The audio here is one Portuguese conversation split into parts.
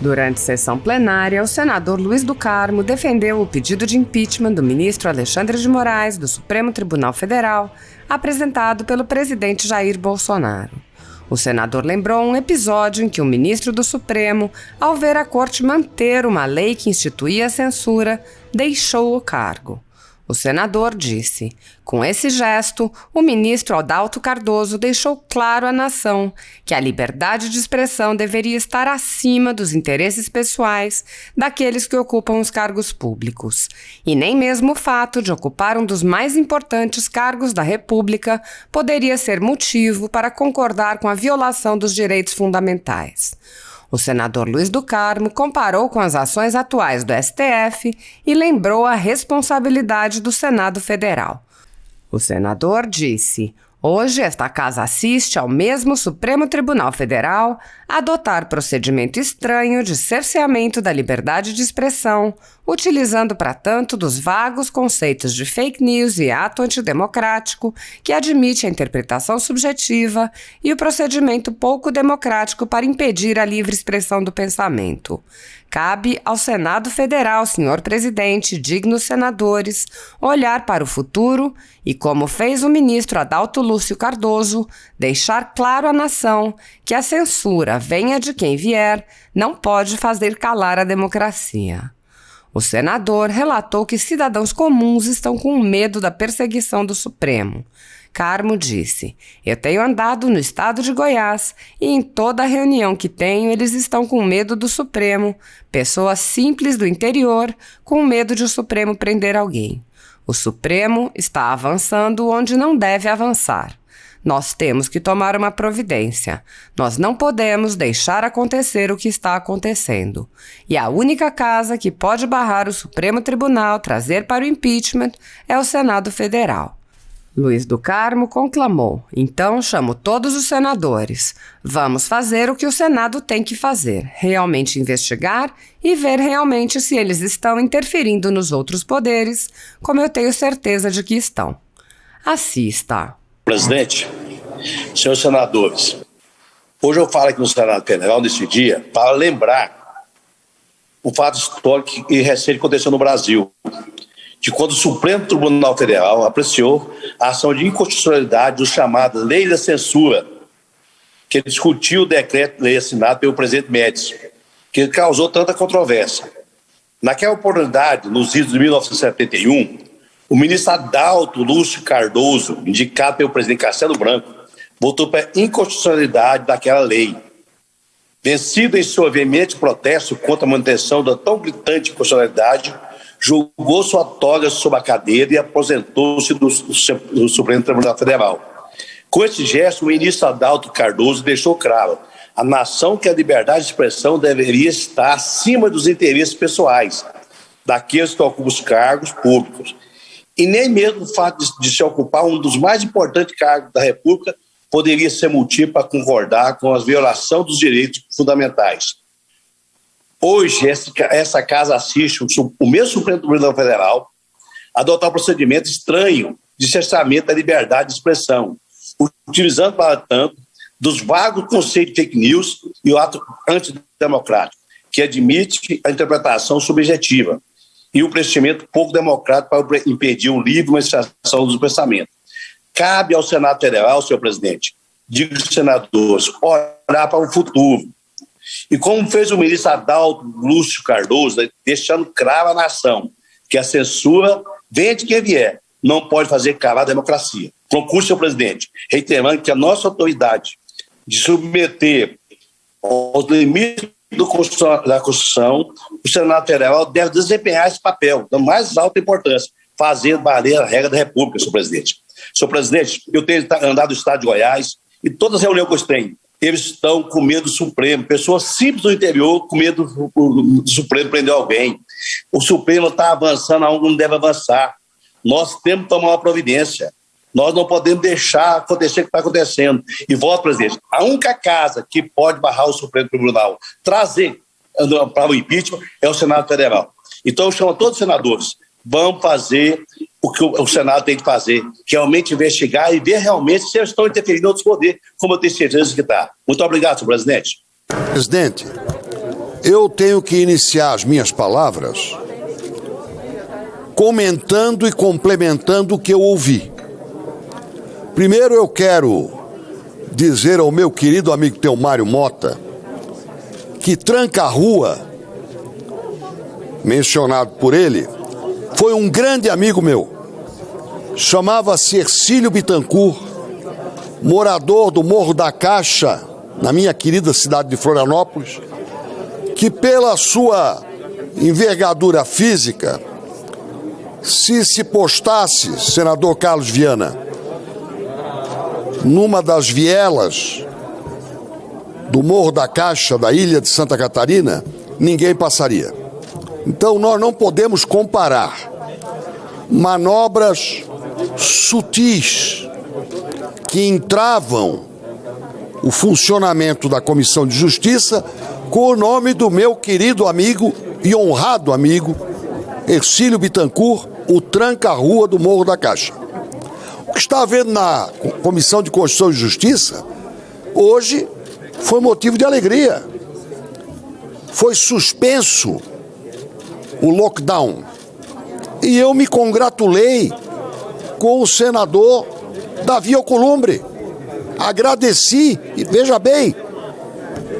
Durante sessão plenária, o senador Luiz do Carmo defendeu o pedido de impeachment do ministro Alexandre de Moraes do Supremo Tribunal Federal, apresentado pelo presidente Jair Bolsonaro. O senador lembrou um episódio em que o ministro do Supremo, ao ver a corte manter uma lei que instituía a censura, deixou o cargo. O senador disse: com esse gesto, o ministro Adalto Cardoso deixou claro à nação que a liberdade de expressão deveria estar acima dos interesses pessoais daqueles que ocupam os cargos públicos. E nem mesmo o fato de ocupar um dos mais importantes cargos da República poderia ser motivo para concordar com a violação dos direitos fundamentais. O senador Luiz do Carmo comparou com as ações atuais do STF e lembrou a responsabilidade do Senado Federal. O senador disse: hoje esta casa assiste ao mesmo Supremo Tribunal Federal adotar procedimento estranho de cerceamento da liberdade de expressão, utilizando para tanto dos vagos conceitos de fake news e ato antidemocrático, que admite a interpretação subjetiva, e o procedimento pouco democrático para impedir a livre expressão do pensamento. Cabe ao Senado Federal, senhor presidente, dignos senadores, olhar para o futuro e, como fez o ministro Adalto Lúcio Cardoso, deixar claro à nação que a censura, venha de quem vier, não pode fazer calar a democracia. O senador relatou que cidadãos comuns estão com medo da perseguição do Supremo. Carmo disse: eu tenho andado no estado de Goiás e em toda reunião que tenho eles estão com medo do Supremo, pessoas simples do interior com medo de o Supremo prender alguém. O Supremo está avançando onde não deve avançar. Nós temos que tomar uma providência. Nós não podemos deixar acontecer o que está acontecendo. E a única casa que pode barrar o Supremo Tribunal trazer para o impeachment é o Senado Federal. Luiz do Carmo conclamou: então chamo todos os senadores. Vamos fazer o que o Senado tem que fazer, realmente investigar e ver realmente se eles estão interferindo nos outros poderes, como eu tenho certeza de que estão. Assista. Presidente, senhores senadores, hoje eu falo aqui no Senado Federal, nesse dia, para lembrar o fato histórico e recente que aconteceu no Brasil, de quando o Supremo Tribunal Federal apreciou a ação de inconstitucionalidade do chamado Lei da Censura, que discutiu o decreto-lei assinado pelo presidente Médici, que causou tanta controvérsia. Naquela oportunidade, nos idos de 1971, o ministro Adalto Lúcio Cardoso, indicado pelo presidente Castelo Branco, votou para a inconstitucionalidade daquela lei. Vencido em seu veemente protesto contra a manutenção da tão gritante inconstitucionalidade, jogou sua toga sobre a cadeira e aposentou-se do Supremo Tribunal Federal. Com esse gesto, o ministro Adalto Cardoso deixou claro a nação que a liberdade de expressão deveria estar acima dos interesses pessoais daqueles que ocupam os cargos públicos. E nem mesmo o fato de se ocupar um dos mais importantes cargos da República poderia ser motivo para concordar com a violação dos direitos fundamentais. Hoje, essa casa assiste o mesmo Supremo Tribunal Federal adotar um procedimento estranho de cerceamento da liberdade de expressão, utilizando, para tanto, dos vagos conceitos de fake news e o ato antidemocrático, que admite a interpretação subjetiva e o procedimento pouco democrático para impedir o livre manifestação do pensamento. Cabe ao Senado Federal, senhor presidente, digo aos senadores, olhar para o futuro. E como fez o ministro Adalto Lúcio Cardoso, deixando claro à nação que a censura, venha de quem vier, não pode fazer calar a democracia. Concluo, senhor presidente, reiterando que a nossa autoridade de submeter aos limites da Constituição, o Senado Federal deve desempenhar esse papel da mais alta importância, fazer valer a regra da República, senhor presidente. Senhor presidente, eu tenho andado no estado de Goiás e todas as reuniões que eu tenho, eles estão com medo do Supremo, pessoas simples do interior com medo do Supremo prender alguém. O Supremo está avançando aonde não deve avançar. Nós temos que tomar uma providência. Nós não podemos deixar acontecer o que está acontecendo. E volto, presidente, a única casa que pode barrar o Supremo Tribunal, trazer para o impeachment, é o Senado Federal. Então eu chamo a todos os senadores, vamos fazer o que o Senado tem que fazer, que é realmente investigar e ver realmente se eles estão interferindo em outros poderes, como eu tenho certeza que está. Muito obrigado, senhor presidente. Presidente, eu tenho que iniciar as minhas palavras comentando e complementando o que eu ouvi. Primeiro eu quero dizer ao meu querido amigo Teomário Mota que Tranca-Rua, mencionado por ele, foi um grande amigo meu. Chamava-se Hercílio Bittencourt, morador do Morro da Caixa, na minha querida cidade de Florianópolis, que pela sua envergadura física, se postasse, senador Carlos Viana, numa das vielas do Morro da Caixa, da ilha de Santa Catarina, ninguém passaria. Então nós não podemos comparar manobras sutis que entravam o funcionamento da Comissão de Justiça com o nome do meu querido amigo e honrado amigo Hercílio Bittencourt, o Tranca-Rua do Morro da Caixa. O que está havendo na Comissão de Constituição e Justiça hoje foi motivo de alegria. Foi suspenso o lockdown. E eu me congratulei com o senador Davi Alcolumbre. Agradeci, e veja bem,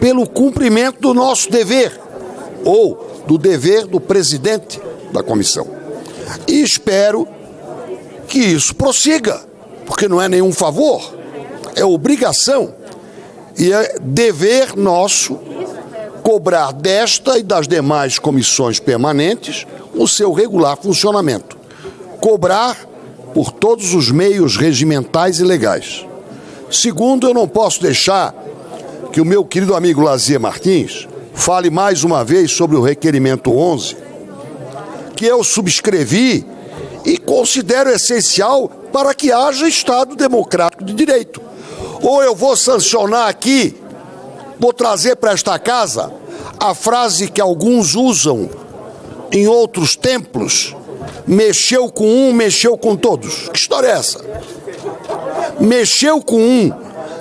pelo cumprimento do nosso dever, ou do dever do presidente da comissão. E espero que isso prossiga, porque não é nenhum favor, é obrigação e é dever nosso cobrar desta e das demais comissões permanentes o seu regular funcionamento. Cobrar por todos os meios regimentais e legais. Segundo, eu não posso deixar que o meu querido amigo Lazier Martins fale mais uma vez sobre o requerimento 11, que eu subscrevi e considero essencial para que haja Estado democrático de direito. Ou eu vou sancionar aqui, vou trazer para esta casa a frase que alguns usam em outros templos: mexeu com um, mexeu com todos. Que história é essa? Mexeu com um,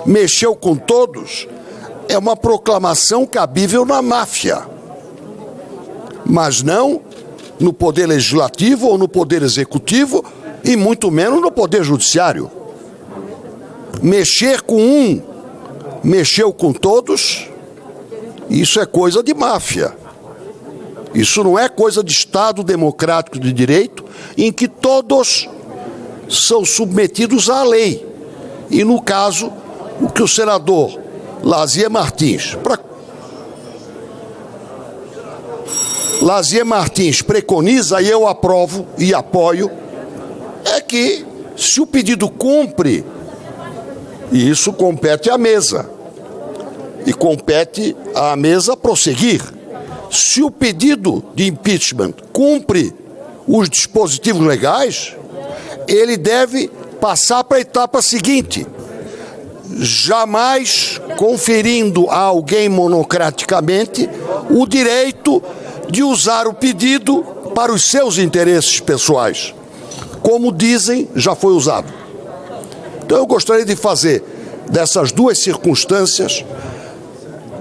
mexeu com todos é uma proclamação cabível na máfia, mas não no poder legislativo ou no poder executivo, e muito menos no poder judiciário. Mexer com um, mexeu com todos, isso é coisa de máfia. Isso não é coisa de Estado democrático de direito, em que todos são submetidos à lei. E, no caso, o que o senador Lazier Martins preconiza, e eu aprovo e apoio, é que, se o pedido cumpre, e isso compete à mesa, e compete à mesa prosseguir. Se o pedido de impeachment cumpre os dispositivos legais, ele deve passar para a etapa seguinte, jamais conferindo a alguém monocraticamente o direito de usar o pedido para os seus interesses pessoais. Como dizem, já foi usado. Então eu gostaria de fazer dessas duas circunstâncias,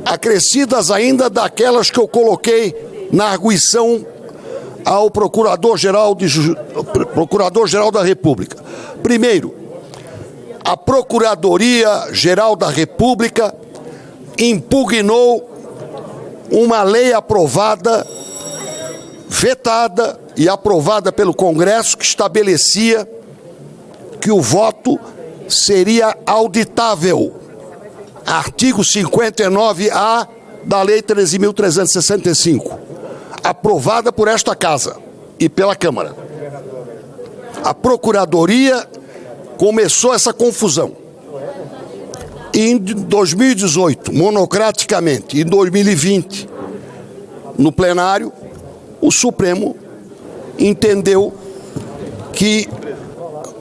acrescidas ainda daquelas que eu coloquei na arguição ao Procurador-Geral da República. Primeiro, a Procuradoria-Geral da República impugnou uma lei aprovada, vetada e aprovada pelo Congresso, que estabelecia que o voto seria auditável. Artigo 59-A da Lei 13.365, aprovada por esta Casa e pela Câmara. A Procuradoria começou essa confusão. Em 2018, monocraticamente, em 2020, no plenário, o Supremo entendeu que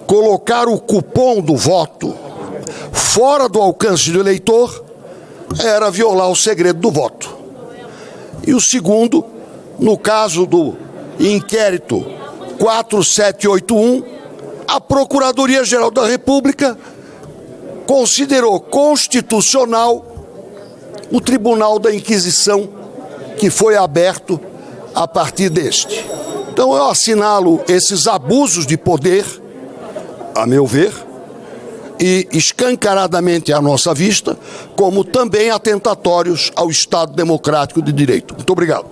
colocar o cupom do voto fora do alcance do eleitor era violar o segredo do voto. E o segundo, no caso do inquérito 4781, a Procuradoria-Geral da República considerou constitucional o Tribunal da Inquisição, que foi aberto a partir deste. Então eu assinalo esses abusos de poder, a meu ver, e escancaradamente à nossa vista, como também atentatórios ao Estado Democrático de Direito. Muito obrigado.